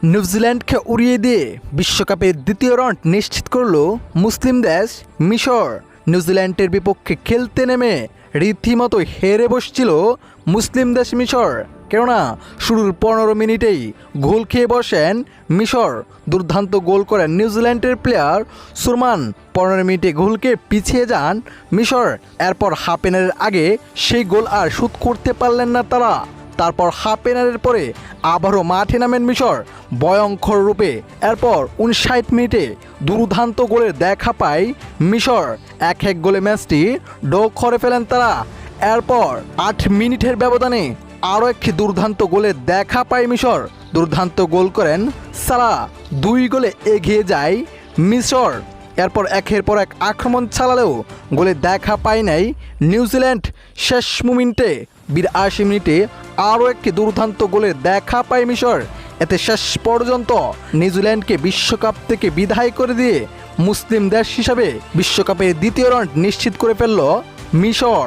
নিউজিল্যান্ডকে উড়িয়ে দিয়ে বিশ্বকাপের দ্বিতীয় রাউন্ড নিশ্চিত করল মুসলিম দেশ মিশর। নিউজিল্যান্ডের বিপক্ষে খেলতে নেমে রীতিমতো হেরে বসছিল মুসলিম দেশ মিশর। কেননা শুরুর 15 মিনিটেই গোল খেয়ে বসেন মিশর। দুর্দান্ত গোল করেন নিউজিল্যান্ডের প্লেয়ার সুরমান। 15 মিনিটে গোলকে পিছিয়ে যান মিশর। এরপর হাফ এনারের আগে সেই গোল আর শোধ করতে পারলেন না তারা। তারপর হাফ এনারের পরে আবারও মাঠে নামেন মিশর ভয়ঙ্কর রূপে। এরপর 59 মিনিটে দুর্দান্ত গোলের দেখা পায় মিশর। 1-1 গোলে ম্যাচটি ড্র করে ফেলেন তারা। এরপর 8 মিনিটের ব্যবধানে আরও একটি দুর্দান্ত গোলের দেখা পায় মিশর। দুর্দান্ত গোল করেন সালাহ। 2 গোলে এগিয়ে যায় মিশর। এরপর একের পর এক আক্রমণ চালালেও গোলে দেখা পায় নাই নিউজিল্যান্ড। শেষ মোমেন্টে 82 মিনিটে আরও একটি দুর্দান্ত গোলের দেখা পায় মিশর। এতে শেষ পর্যন্ত নিউজিল্যান্ডকে বিশ্বকাপ থেকে বিদায় করে দিয়ে মুসলিম দেশ হিসাবে বিশ্বকাপের দ্বিতীয় রাউন্ড নিশ্চিত করে ফেলল মিশর।